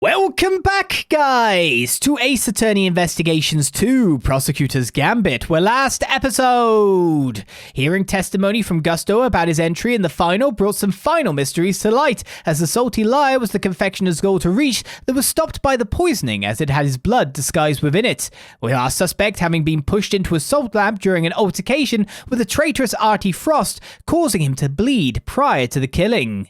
Welcome back, guys, to Ace Attorney Investigations 2, Prosecutors Gambit, where last episode, hearing testimony from Gusto about his entry in the final brought some final mysteries to light, as the salty liar was the confectioner's goal to reach that was stopped by the poisoning as it had his blood disguised within it, with our suspect having been pushed into a salt lamp during an altercation with the traitorous Artie Frost, causing him to bleed prior to the killing.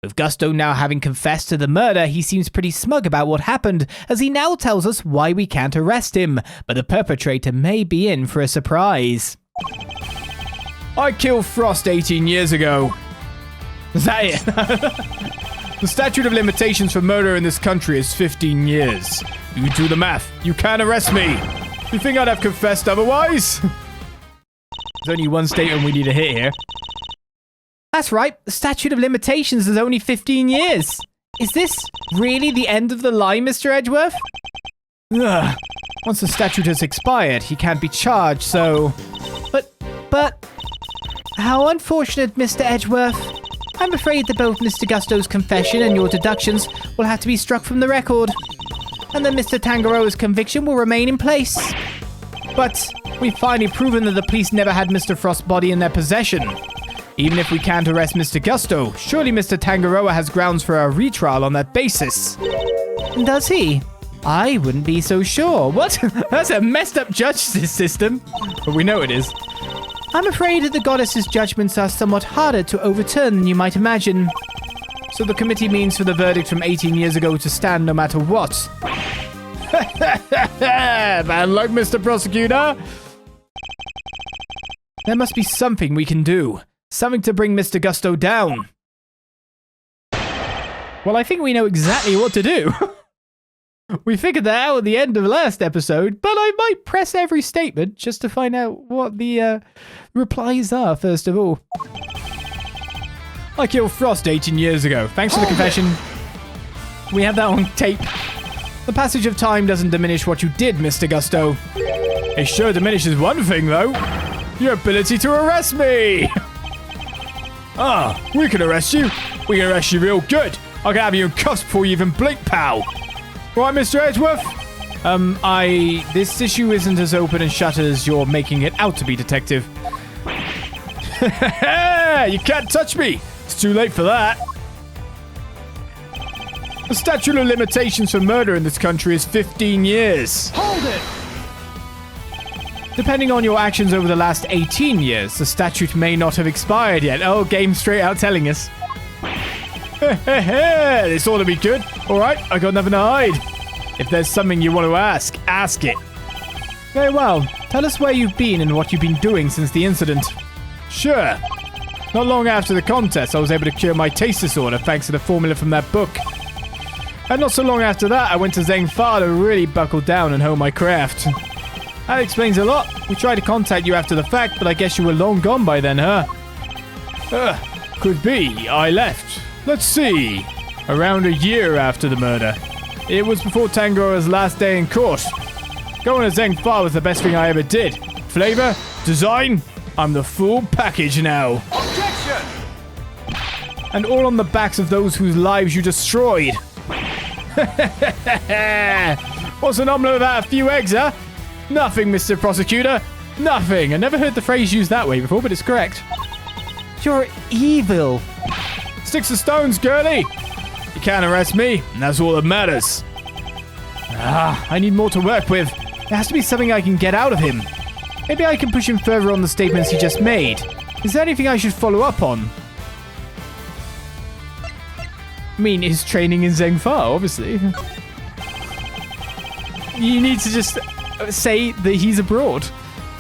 With Gusto now having confessed to the murder, he seems pretty smug about what happened, as he now tells us why we can't arrest him, but the perpetrator may be in for a surprise. I killed Frost 18 years ago. Is that it? The statute of limitations for murder in this country is 15 years. You do the math. You can't arrest me. You think I'd have confessed otherwise? There's only one statement we need to hit here. That's right, the statute of limitations is only 15 years. Is this really the end of the line, Mr. Edgeworth? Ugh. Once the statute has expired, he can't be charged, so... But... How unfortunate, Mr. Edgeworth. I'm afraid that both Mr. Gusto's confession and your deductions will have to be struck from the record. And then Mr. Tangaroa's conviction will remain in place. But we've finally proven that the police never had Mr. Frost's body in their possession. Even if we can't arrest Mr. Gusto, surely Mr. Tangaroa has grounds for a retrial on that basis. Does he? I wouldn't be so sure. What? That's a messed up justice system. But we know it is. I'm afraid that the goddess's judgments are somewhat harder to overturn than you might imagine. So the committee means for the verdict from 18 years ago to stand no matter what. Bad luck, Mr. Prosecutor. There must be something we can do. Something to bring Mr. Gusto down. Well, I think we know exactly what to do. We figured that out at the end of the last episode, but I might press every statement just to find out what the replies are, first of all. I killed Frost 18 years ago. Thanks for the confession. We have that on tape. The passage of time doesn't diminish what you did, Mr. Gusto. It sure diminishes one thing, though. Your ability to arrest me. We can arrest you. We can arrest you real good. I can have you in cuffs before you even blink, pal. Right, Mr. Edgeworth? This issue isn't as open and shut as you're making it out to be, Detective. You can't touch me. It's too late for that. The statute of limitations for murder in this country is 15 years. Hold it! Depending on your actions over the last 18 years, the statute may not have expired yet. Oh, game straight out telling us. This ought to be good. All right, I got nothing to hide. If there's something you want to ask it. Very well. Tell us where you've been and what you've been doing since the incident. Sure. Not long after the contest, I was able to cure my taste disorder thanks to the formula from that book. And not so long after that, I went to Zeng Fa to really buckle down and hone my craft. That explains a lot. We tried to contact you after the fact, but I guess you were long gone by then, huh? Could be. I left. Let's see. Around a year after the murder. It was before Tangaroa's last day in court. Going to Zeng Fa was the best thing I ever did. Flavor? Design? I'm the full package now. Objection! And all on the backs of those whose lives you destroyed. What's an omelette without a few eggs, huh? Nothing, Mr. Prosecutor. Nothing. I never heard the phrase used that way before, but it's correct. You're evil. Sticks and stones, girlie. You can't arrest me, and that's all that matters. I need more to work with. There has to be something I can get out of him. Maybe I can push him further on the statements he just made. Is there anything I should follow up on? I mean, his training in Zeng Fa, obviously. You need to just say that he's abroad.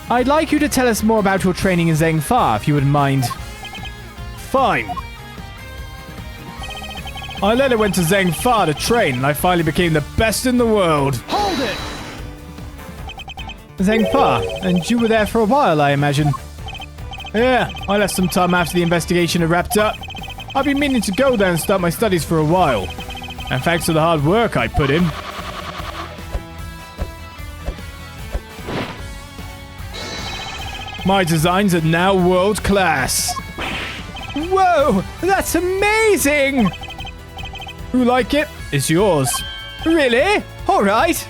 I'd like you to tell us more about your training in Zeng Fa, if you wouldn't mind. Fine. I later went to Zeng Fa to train, and I finally became the best in the world. Hold it! Zeng Fa, and you were there for a while, I imagine. Yeah, I left some time after the investigation had wrapped up. I've been meaning to go there and start my studies for a while. And thanks to the hard work I put in. My designs are now world class. Whoa, that's amazing! Who like it? It's yours. Really? Alright.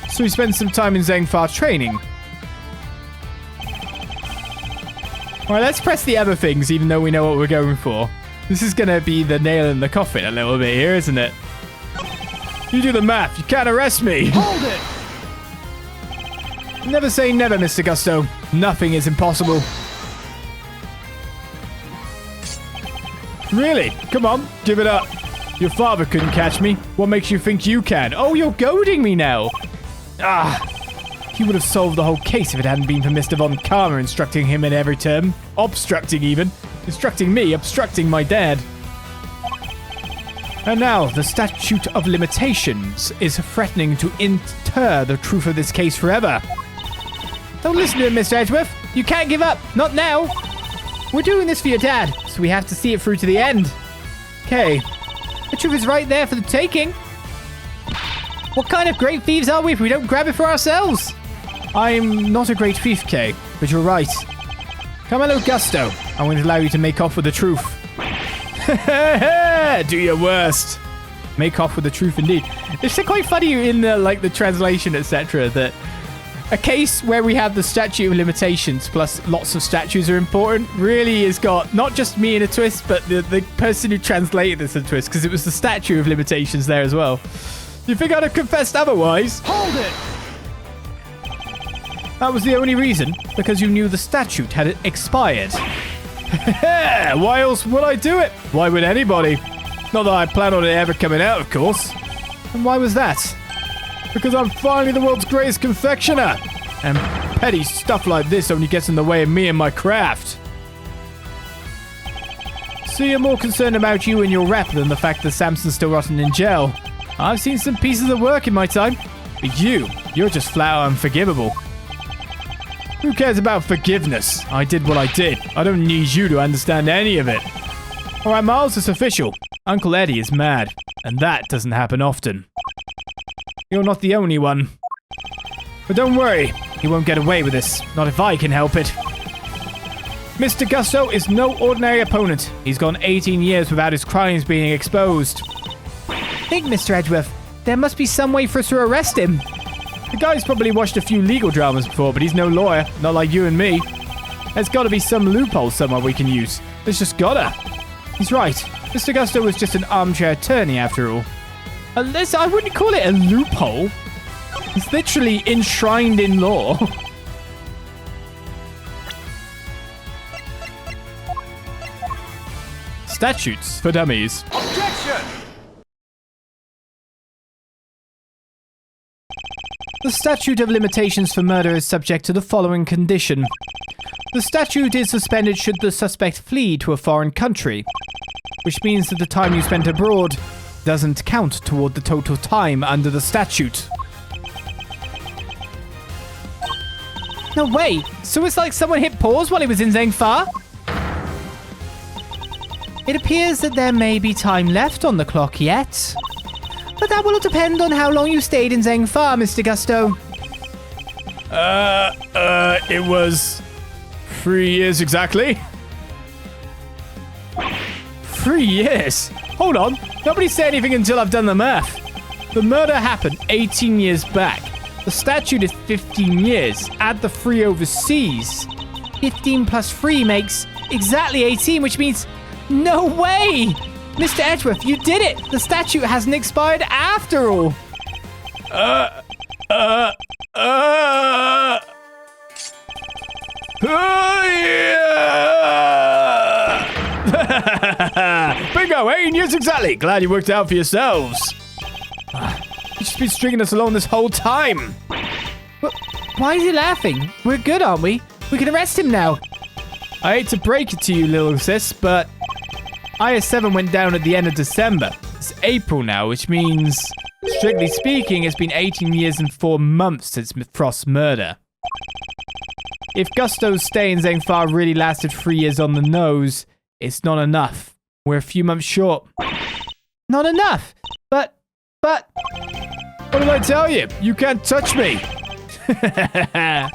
So we spent some time in Zengfar training. Alright, let's press the other things even though we know what we're going for. This is going to be the nail in the coffin a little bit here, isn't it? You do the math. You can't arrest me. Hold it! Never say never, Mr. Gusto. Nothing is impossible. Really? Come on, give it up. Your father couldn't catch me. What makes you think you can? Oh, you're goading me now. He would have solved the whole case if it hadn't been for Mr. Von Karma instructing him in every term. Obstructing even. Instructing me, obstructing my dad. And now, the statute of limitations is threatening to inter the truth of this case forever. Don't listen to him, Mr. Edgeworth. You can't give up. Not now. We're doing this for your dad, so we have to see it through to the end. Okay. The truth is right there for the taking. What kind of great thieves are we if we don't grab it for ourselves? I'm not a great thief, Kay, but you're right. Carmelo Gusto, I won't allow you to make off with the truth. Do your worst. Make off with the truth indeed. It's quite funny in the translation, etc., that a case where we have the statute of limitations plus lots of statues are important really has got not just me in a twist, but the person who translated this in a twist, because it was the statute of limitations there as well. You think I'd have confessed otherwise? Hold it! That was the only reason, because you knew the statute had expired. Why else would I do it? Why would anybody? Not that I plan on it ever coming out, of course. And why was that? Because I'm finally the world's greatest confectioner. And petty stuff like this only gets in the way of me and my craft. So you're more concerned about you and your rep than the fact that Samson's still rotting in jail. I've seen some pieces of work in my time. But you're just flat out unforgivable. Who cares about forgiveness? I did what I did. I don't need you to understand any of it. Alright, Miles, it's official. Uncle Eddie is mad. And that doesn't happen often. You're not the only one. But don't worry. He won't get away with this. Not if I can help it. Mr. Gusto is no ordinary opponent. He's gone 18 years without his crimes being exposed. Think, Mr. Edgeworth. There must be some way for us to arrest him. The guy's probably watched a few legal dramas before, but he's no lawyer. Not like you and me. There's got to be some loophole somewhere we can use. There's just gotta. He's right. Mr. Gusto was just an armchair attorney after all. I wouldn't call it a loophole. It's literally enshrined in law. Statutes for dummies. Objection! The statute of limitations for murder is subject to the following condition. The statute is suspended should the suspect flee to a foreign country, which means that the time you spent abroad doesn't count toward the total time under the statute. No way! So it's like someone hit pause while he was in Zengfar? It appears that there may be time left on the clock yet. But that will depend on how long you stayed in Zengfar, Mr. Gusto. It was 3 years exactly. 3 years? Hold on. Nobody say anything until I've done the math. The murder happened 18 years back. The statute is 15 years. Add the 3 overseas. 15 plus 3 makes exactly 18, which means no way! Mr. Edgeworth, you did it! The statute hasn't expired after all! Bingo! 18 years exactly! Glad you worked out for yourselves. You've just been stringing us along this whole time. Why is he laughing? We're good, aren't we? We can arrest him now. I hate to break it to you, little sis, but IS-7 went down at the end of December. It's April now, which means, strictly speaking, it's been 18 years and 4 months since Frost's murder. If Gusto's stay in Zengfar really lasted 3 years on the nose, it's not enough. We're a few months short. Not enough! But... What did I tell you? You can't touch me! I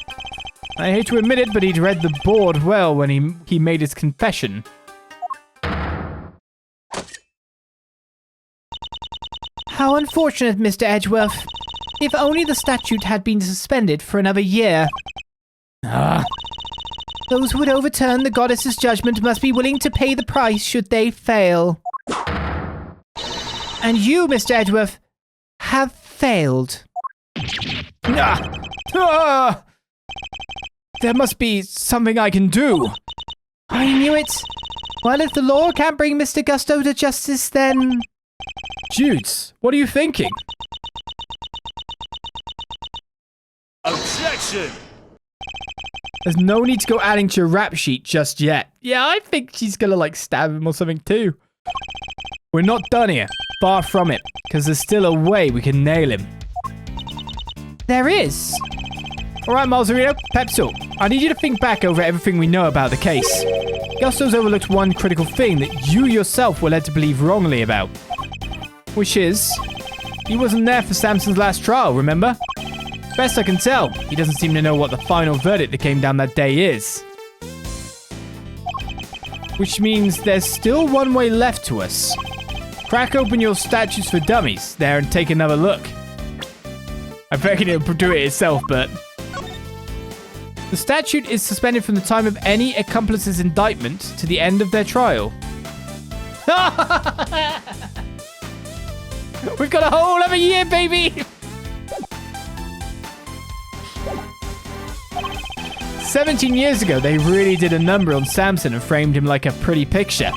hate to admit it, but he'd read the board well when he made his confession. How unfortunate, Mr. Edgeworth. If only the statute had been suspended for another year. Those who would overturn the goddess's judgment must be willing to pay the price should they fail. And you, Mr. Edgeworth, have failed. There must be something I can do. I knew it. Well, if the law can't bring Mr. Gusto to justice, then... Jutes, what are you thinking? Objection! There's no need to go adding to your rap sheet just yet. Yeah, I think she's gonna, like, stab him or something, too. We're not done here. Far from it. Because there's still a way we can nail him. There is. Alright, Malzarino, Pepso, I need you to think back over everything we know about the case. Gusto's overlooked one critical thing that you yourself were led to believe wrongly about. Which is, he wasn't there for Samson's last trial, remember? Best I can tell, he doesn't seem to know what the final verdict that came down that day is. Which means there's still one way left to us. Crack open your statutes for dummies there and take another look. I reckon it'll do it itself, but... The statute is suspended from the time of any accomplice's indictment to the end of their trial. We've got a whole other year, baby! 17 years ago, they really did a number on Samson and framed him like a pretty picture.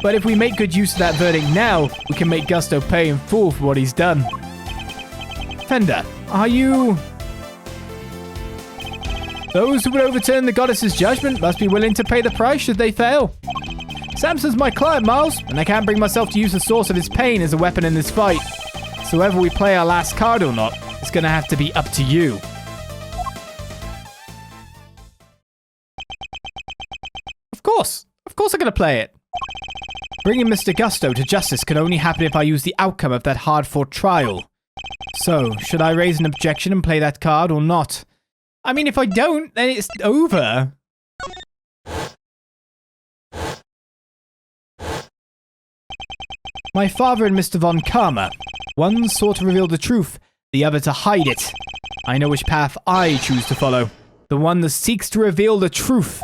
But if we make good use of that verdict now, we can make Gusto pay in full for what he's done. Fender, are you... Those who would overturn the goddess's judgment must be willing to pay the price should they fail. Samson's my client, Miles, and I can't bring myself to use the source of his pain as a weapon in this fight. So whether we play our last card or not, it's gonna have to be up to you. Of course I'm gonna play it. Bringing Mr. Gusto to justice can only happen if I use the outcome of that hard-fought trial. So, should I raise an objection and play that card or not? I mean, if I don't, then it's over. My father and Mr. Von Karma. One sought to reveal the truth, the other to hide it. I know which path I choose to follow. The one that seeks to reveal the truth.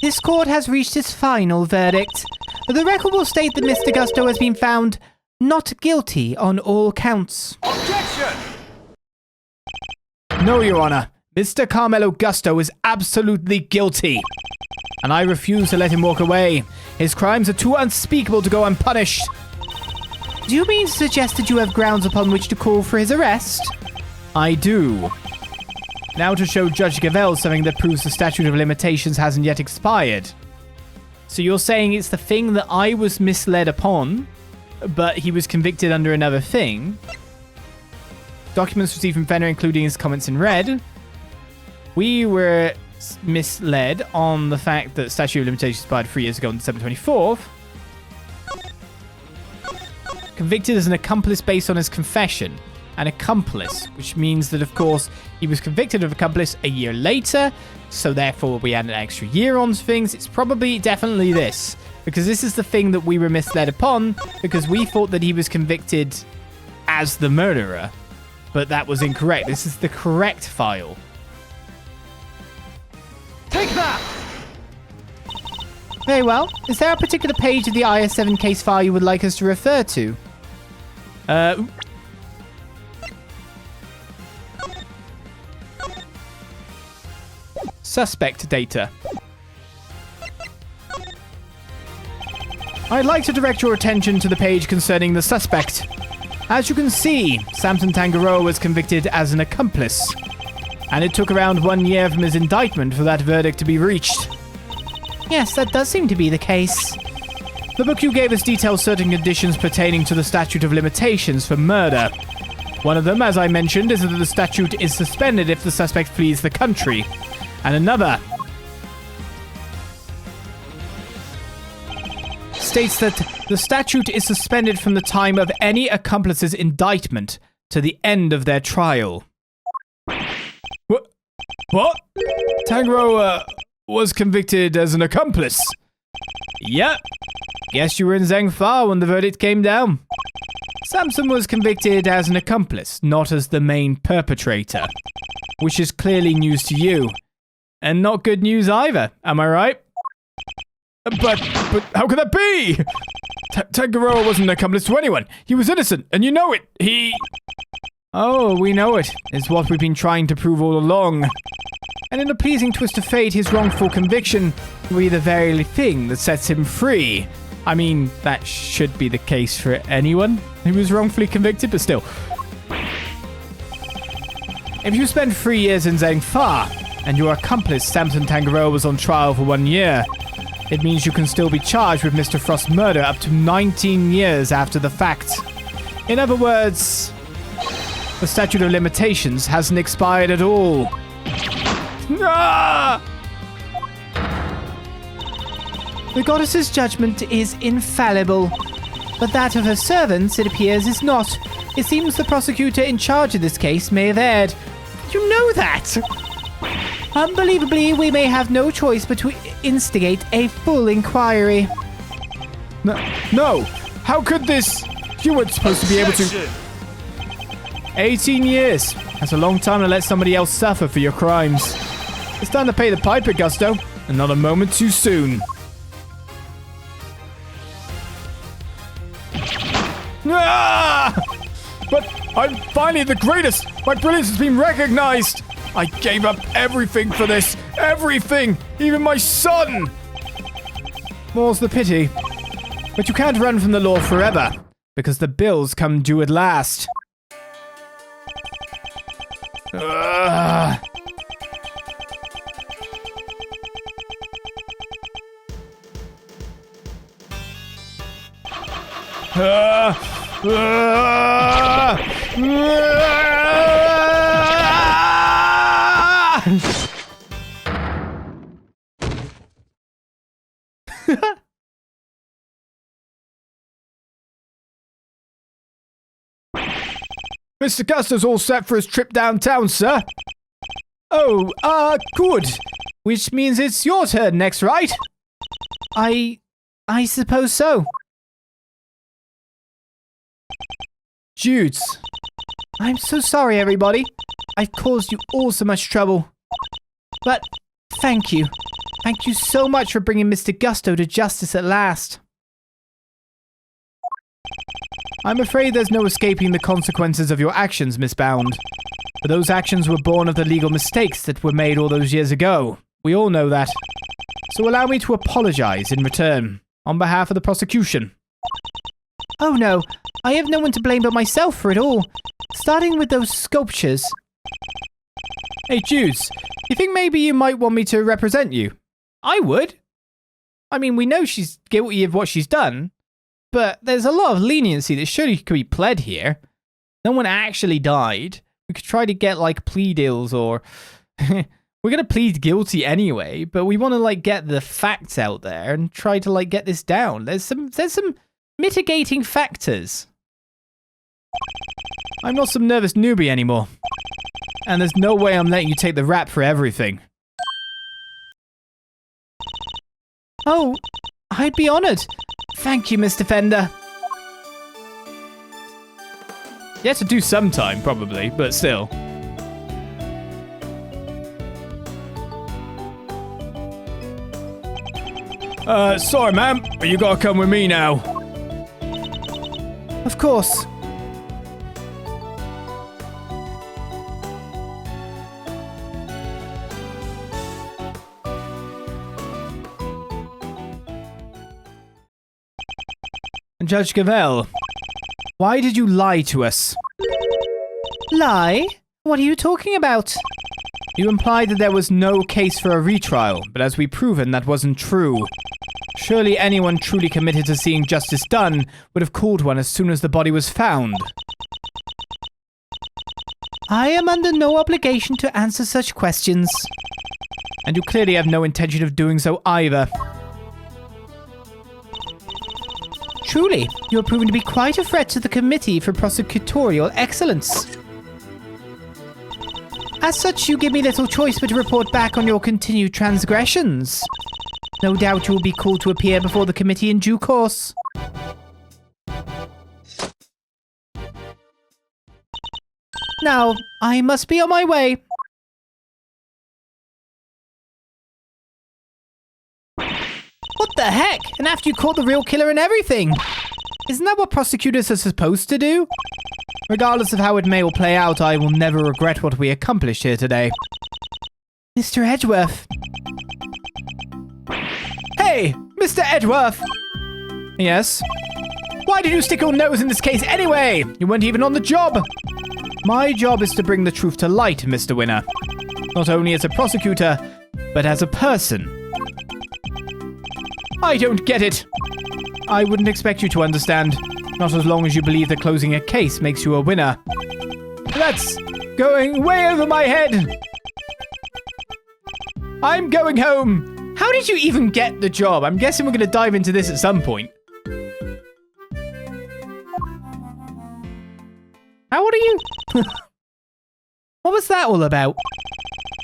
This court has reached its final verdict. The record will state that Mr. Gusto has been found not guilty on all counts. Objection! No, Your Honor. Mr. Carmelo Gusto is absolutely guilty. And I refuse to let him walk away. His crimes are too unspeakable to go unpunished. Do you mean to suggest that you have grounds upon which to call for his arrest? I do. Now to show Judge Gavel something that proves the statute of limitations hasn't yet expired. So you're saying it's the thing that I was misled upon, but he was convicted under another thing. Documents received from Fender, including his comments in red. We were misled on the fact that statute of limitations expired 3 years ago on December 24th. Convicted as an accomplice based on his confession. An accomplice, which means that, of course, he was convicted of accomplice a year later, so therefore we add an extra year on things. It's probably definitely this, because this is the thing that we were misled upon, because we thought that he was convicted as the murderer, but that was incorrect. This is the correct file. Take that! Very well. Is there a particular page of the IS-7 case file you would like us to refer to? Suspect data. I'd like to direct your attention to the page concerning the suspect. As you can see, Samson Tangaroa was convicted as an accomplice, and it took around 1 year from his indictment for that verdict to be reached. Yes, that does seem to be the case. The book you gave us details certain conditions pertaining to the statute of limitations for murder. One of them, as I mentioned, is that the statute is suspended if the suspect flees the country. And another states that the statute is suspended from the time of any accomplice's indictment to the end of their trial. What? Tangaroa was convicted as an accomplice. Yep. Guess you were in Zhengfa when the verdict came down. Samson was convicted as an accomplice, not as the main perpetrator. Which is clearly news to you. And not good news either, am I right? But how could that be? Tangaroa wasn't an accomplice to anyone. He was innocent, and you know it. Oh, we know it. It's what we've been trying to prove all along. And in a pleasing twist of fate, his wrongful conviction will be the very thing that sets him free. I mean, that should be the case for anyone who was wrongfully convicted, but still. If you spend 3 years in Zhengfa, and your accomplice, Samson Tangaroa, was on trial for 1 year, it means you can still be charged with Mr. Frost's murder up to 19 years after the fact. In other words, the statute of limitations hasn't expired at all. Ah! The goddess's judgment is infallible, but that of her servants, it appears, is not. It seems the prosecutor in charge of this case may have erred. You know that! Unbelievably, we may have no choice but to instigate a full inquiry. No! How could this? You weren't supposed to be able to... 18 years. That's a long time to let somebody else suffer for your crimes. It's time to pay the piper, Gusto. And not a moment too soon. Ah! But I'm finally the greatest! My brilliance has been recognized! I gave up everything for this! Everything! Even my son! More's the pity. But you can't run from the law forever, because the bills come due at last. Mr. Gusto's all set for his trip downtown, sir. Oh, good. Which means it's your turn next, right? I suppose so. Judes. I'm so sorry, everybody. I've caused you all so much trouble. But thank you. Thank you so much for bringing Mr. Gusto to justice at last. I'm afraid there's no escaping the consequences of your actions, Miss Bound. But those actions were born of the legal mistakes that were made all those years ago. We all know that. So allow me to apologize in return, on behalf of the prosecution. Oh no, I have no one to blame but myself for it all. Starting with those sculptures. Hey, Judes, you think maybe you might want me to represent you? I would. I mean, we know she's guilty of what she's done, but there's a lot of leniency that surely could be pled here. No one actually died. We could try to get, like, plea deals or... We're going to plead guilty anyway, but we want to, like, get the facts out there and try to, like, get this down. There's some mitigating factors. I'm not some nervous newbie anymore. And there's no way I'm letting you take the rap for everything. Oh, I'd be honored. Thank you, Mr. Fender. You have to do sometime, probably, but still. Sorry, ma'am, but you gotta come with me now. Of course. Judge Gavel, why did you lie to us? Lie? What are you talking about? You implied that there was no case for a retrial, but as we've proven, that wasn't true. Surely anyone truly committed to seeing justice done would have called one as soon as the body was found. I am under no obligation to answer such questions. And you clearly have no intention of doing so either. Truly, you are proving to be quite a threat to the Committee for Prosecutorial Excellence. As such, you give me little choice but to report back on your continued transgressions. No doubt you will be called to appear before the committee in due course. Now, I must be on my way. What the heck? And after you caught the real killer and everything? Isn't that what prosecutors are supposed to do? Regardless of how it may all play out, I will never regret what we accomplished here today. Mr. Edgeworth. Hey, Mr. Edgeworth! Yes? Why did you stick your nose in this case anyway? You weren't even on the job! My job is to bring the truth to light, Mr. Winner. Not only as a prosecutor, but as a person. I don't get it. I wouldn't expect you to understand. Not as long as you believe that closing a case makes you a winner. That's going way over my head. I'm going home. How did you even get the job? I'm guessing we're going to dive into this at some point. How old are you? What was that all about?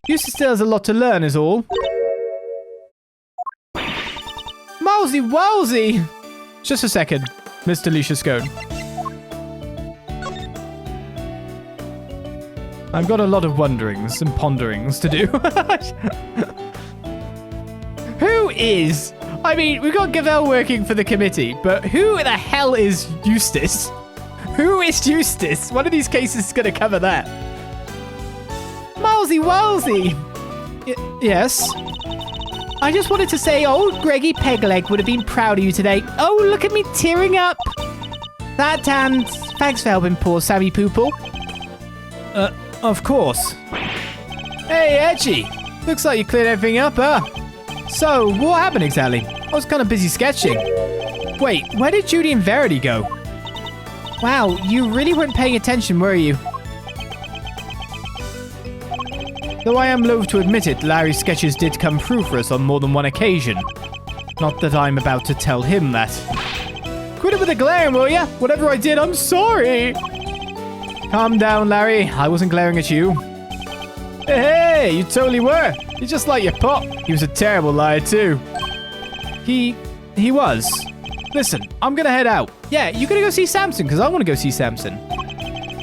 Eustace still has a lot to learn is all. Mowsy wowsy! Just a second, Mr. Alicia Scone. I've got a lot of wonderings and ponderings to do. Who is? I mean, we've got Gavelle working for the committee, but who the hell is Eustace? Who is Eustace? One of these cases is going to cover that. Mowsy wowsy! Yes? I just wanted to say old Greggy Pegleg would have been proud of you today. Oh, look at me tearing up. That and thanks for helping poor Sammy Poople. Of course. Hey, Edgy. Looks like you cleared everything up, huh? So, what happened exactly? I was kind of busy sketching. Wait, where did Judy and Verity go? Wow, you really weren't paying attention, were you? Though I am loath to admit it, Larry's sketches did come through for us on more than one occasion. Not that I'm about to tell him that. Quit it with the glaring, will ya? Whatever I did, I'm sorry. Calm down, Larry. I wasn't glaring at you. Hey, you totally were. You're just like your pop. He was a terrible liar, too. He was. Listen, I'm gonna head out. Yeah, you gonna go see Samson, because I want to go see Samson.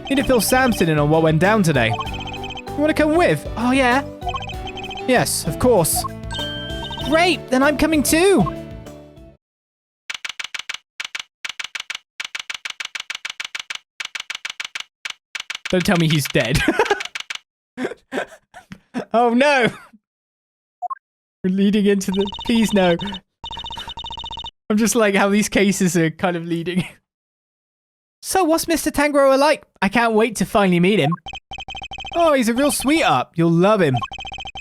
Need to fill Samson in on what went down today. You want to come with? Oh, yeah? Yes, of course. Great, then I'm coming too. Don't tell me he's dead. Oh, no. We're leading into the... Please, no. I'm just like how these cases are kind of leading. So, what's Mr. Tangaroa like? I can't wait to finally meet him. Oh, he's a real sweetheart. You'll love him.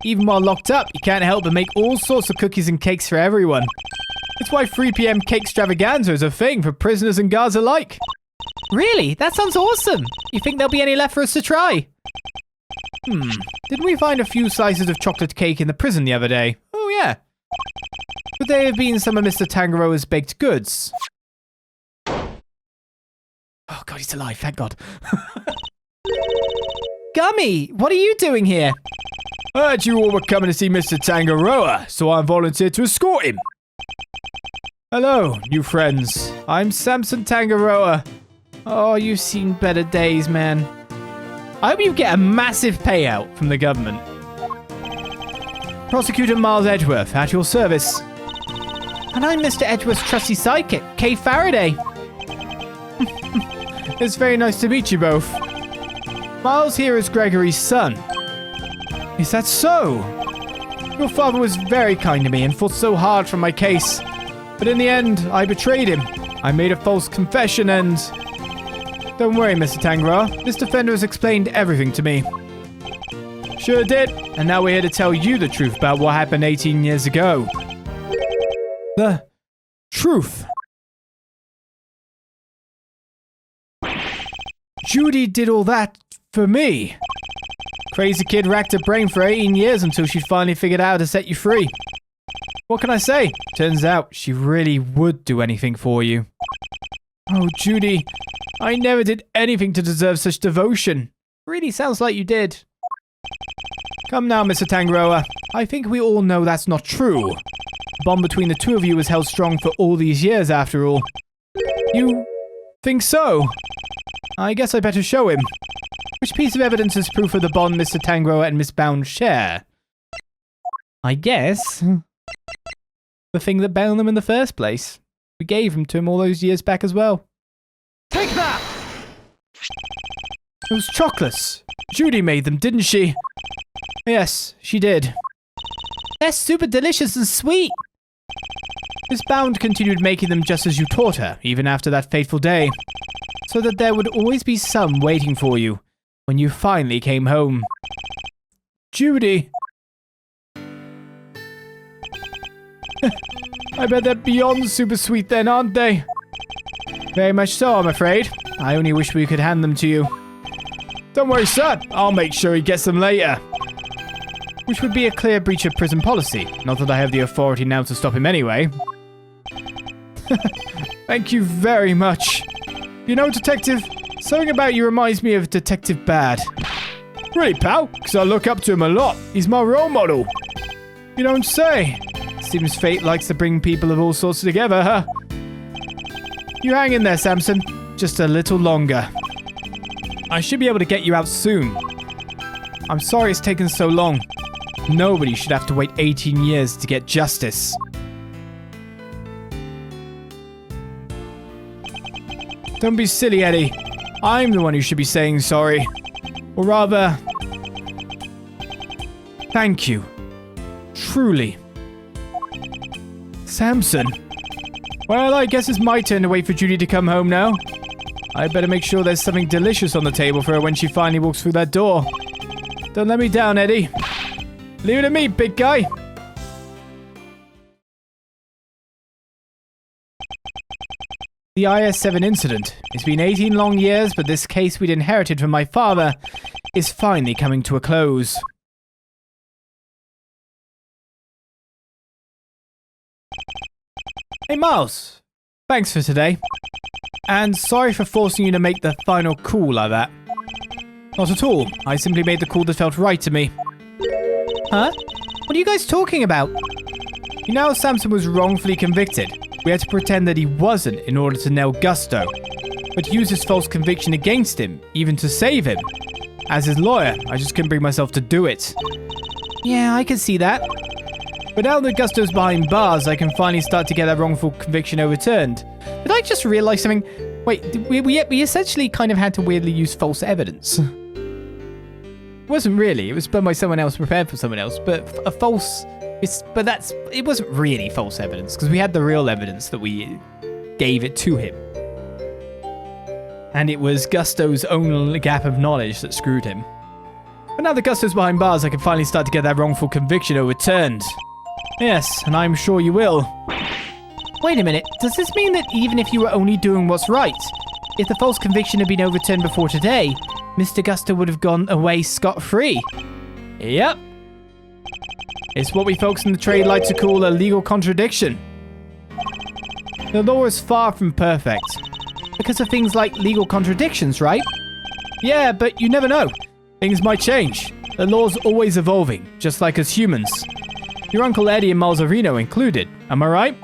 Even while locked up, he can't help but make all sorts of cookies and cakes for everyone. That's why 3 p.m. cake extravaganza is a thing for prisoners and guards alike. Really? That sounds awesome. You think there'll be any left for us to try? Didn't we find a few slices of chocolate cake in the prison the other day? Oh, yeah. Could they have been some of Mr. Tangaroa's baked goods? Oh, God, he's alive. Thank God. Gummy, what are you doing here? I heard you all were coming to see Mr. Tangaroa, so I volunteered to escort him. Hello, new friends. I'm Samson Tangaroa. Oh, you've seen better days, man. I hope you get a massive payout from the government. Prosecutor Miles Edgeworth, at your service. And I'm Mr. Edgeworth's trusty sidekick, Kay Faraday. It's very nice to meet you both. Miles here is Gregory's son. Is that so? Your father was very kind to me and fought so hard for my case. But in the end, I betrayed him. I made a false confession and... Don't worry, Mr. Tangaroa. This defender has explained everything to me. Sure did. And now we're here to tell you the truth about what happened 18 years ago. The truth. Judy did all that for me. Crazy kid racked her brain for 18 years until she finally figured out how to set you free. What can I say? Turns out she really would do anything for you. Oh, Judy, I never did anything to deserve such devotion. Really sounds like you did. Come now, Mr. Tangaroa. I think we all know that's not true. The bond between the two of you was held strong for all these years, after all. You think so? I guess I better show him. Which piece of evidence is proof of the bond Mr. Tangaroa and Miss Bound share? I guess the thing that bound them in the first place. We gave them to him all those years back as well. Take that! Those chocolates. Judy made them, didn't she? Yes, she did. They're super delicious and sweet. Miss Bound continued making them just as you taught her, even after that fateful day, so that there would always be some waiting for you when you finally came home. Judy. I bet they're beyond super sweet then, aren't they? Very much so, I'm afraid. I only wish we could hand them to you. Don't worry, sir. I'll make sure he gets them later. Which would be a clear breach of prison policy. Not that I have the authority now to stop him anyway. Thank you very much. You know, Detective, something about you reminds me of Detective Bad. Really, pal? Because I look up to him a lot. He's my role model. You don't say. Seems fate likes to bring people of all sorts together, huh? You hang in there, Samson. Just a little longer. I should be able to get you out soon. I'm sorry it's taken so long. Nobody should have to wait 18 years to get justice. Don't be silly, Eddie. I'm the one who should be saying sorry. Or rather, thank you. Truly. Samson. Well, I guess it's my turn to wait for Judy to come home now. I better make sure there's something delicious on the table for her when she finally walks through that door. Don't let me down, Eddie. Leave it to me, big guy. The IS-7 incident. It's been 18 long years, but this case we'd inherited from my father is finally coming to a close. Hey, Miles. Thanks for today. And sorry for forcing you to make the final call like that. Not at all. I simply made the call that felt right to me. Huh? What are you guys talking about? You know how Samson was wrongfully convicted? We had to pretend that he wasn't in order to nail Gusto, but use his false conviction against him, even to save him. As his lawyer, I just couldn't bring myself to do it. Yeah, I can see that. But now that Gusto's behind bars, I can finally start to get that wrongful conviction overturned. Did I just realize something? Wait, we essentially kind of had to weirdly use false evidence. It wasn't really. It was done by someone else, prepared for someone else. But a false... It wasn't really false evidence, because we had the real evidence that we gave it to him. And it was Gusto's own gap of knowledge that screwed him. But now that Gusto's behind bars, I can finally start to get that wrongful conviction overturned. Yes, and I'm sure you will. Wait a minute, does this mean that even if you were only doing what's right, if the false conviction had been overturned before today, Mr. Gusto would have gone away scot-free? Yep. It's what we folks in the trade like to call a legal contradiction. The law is far from perfect. Because of things like legal contradictions, right? Yeah, but you never know. Things might change. The law's always evolving, just like us humans. Your Uncle Eddie and Miles included, am I right?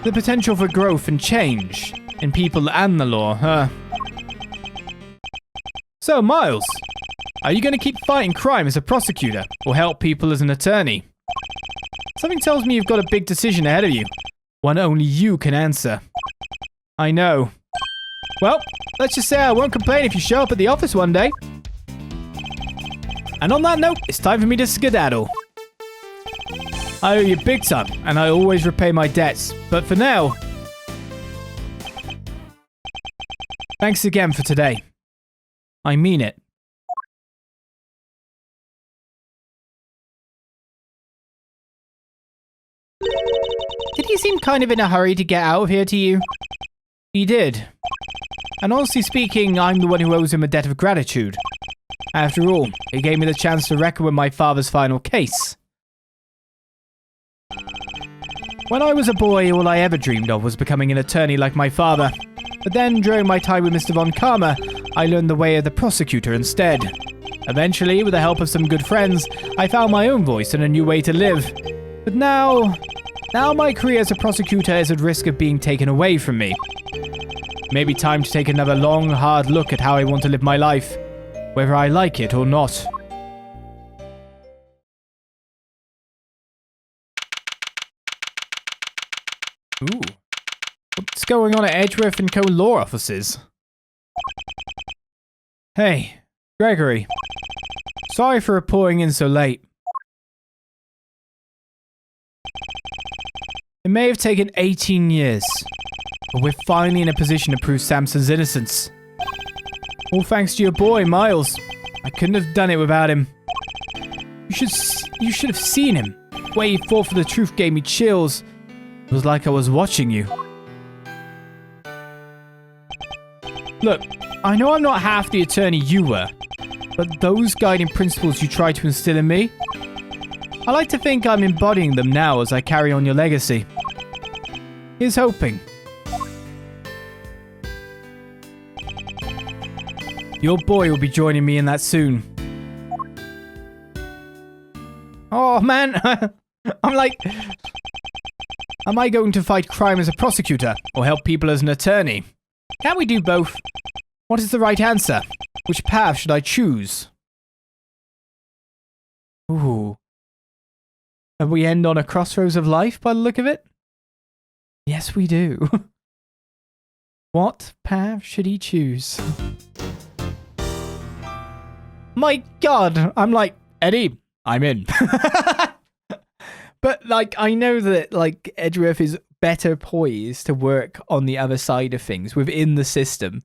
The potential for growth and change in people and the law, huh? So, Miles, are you going to keep fighting crime as a prosecutor or help people as an attorney? Something tells me you've got a big decision ahead of you. One only you can answer. I know. Well, let's just say I won't complain if you show up at the office one day. And on that note, it's time for me to skedaddle. I owe you big time, and I always repay my debts. But for now, thanks again for today. I mean it. Did he seem kind of in a hurry to get out of here to you? He did. And honestly speaking, I'm the one who owes him a debt of gratitude. After all, he gave me the chance to reckon with my father's final case. When I was a boy, all I ever dreamed of was becoming an attorney like my father. But then, during my time with Mr. Von Karma, I learned the way of the prosecutor instead. Eventually, with the help of some good friends, I found my own voice and a new way to live. But now my career as a prosecutor is at risk of being taken away from me. Maybe time to take another long, hard look at how I want to live my life, whether I like it or not. Ooh. What's going on at Edgeworth & Co. law offices? Hey, Gregory. Sorry for reporting in so late. It may have taken 18 years, but we're finally in a position to prove Samson's innocence. All thanks to your boy, Miles. I couldn't have done it without him. You should have seen him. The way he fought for the truth gave me chills. It was like I was watching you. Look, I know I'm not half the attorney you were, but those guiding principles you tried to instill in me, I like to think I'm embodying them now as I carry on your legacy. Here's hoping. Your boy will be joining me in that soon. Oh man, I'm like... Am I going to fight crime as a prosecutor, or help people as an attorney? Can we do both? What is the right answer? Which path should I choose? Ooh. And we end on a crossroads of life by the look of it? Yes, we do. What path should he choose? My God, I'm like, Eddie, I'm in. But, like, I know that, like, Edgeworth is better poised to work on the other side of things within the system.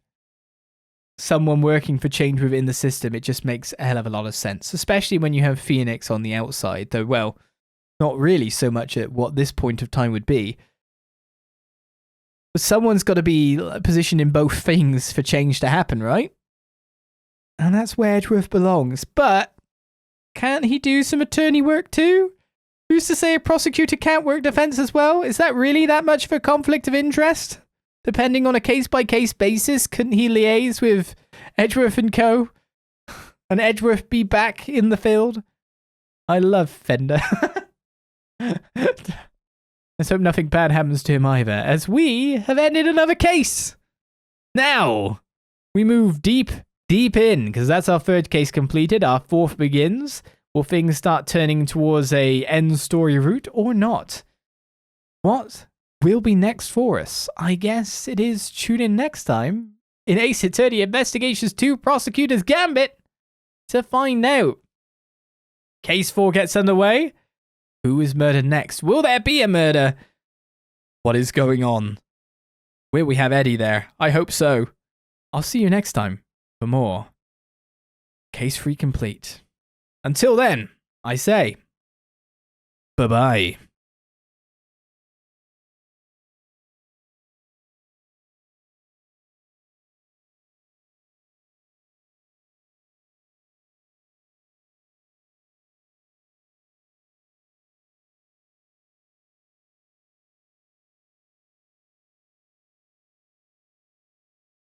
Someone working for change within the system, it just makes a hell of a lot of sense. Especially when you have Phoenix on the outside, though, well, not really so much at what this point of time would be. But someone's got to be positioned in both things for change to happen, right? And that's where Edgeworth belongs. But can't he do some attorney work too? Who's to say a prosecutor can't work defense as well? Is that really that much of a conflict of interest? Depending on a case-by-case basis, couldn't he liaise with Edgeworth & Co? And Edgeworth be back in the field? I love Fender. Let's hope nothing bad happens to him either, as we have ended another case. Now, we move deep in, because that's our third case completed. Our fourth begins. Will things start turning towards a end story route or not? What will be next for us? I guess it is tune in next time in Ace Attorney Investigations 2 Prosecutors Gambit to find out. Case 4 gets underway. Who is murdered next? Will there be a murder? What is going on? Will we have Eddie there? I hope so. I'll see you next time for more Case 3 complete. Until then, I say, bye-bye.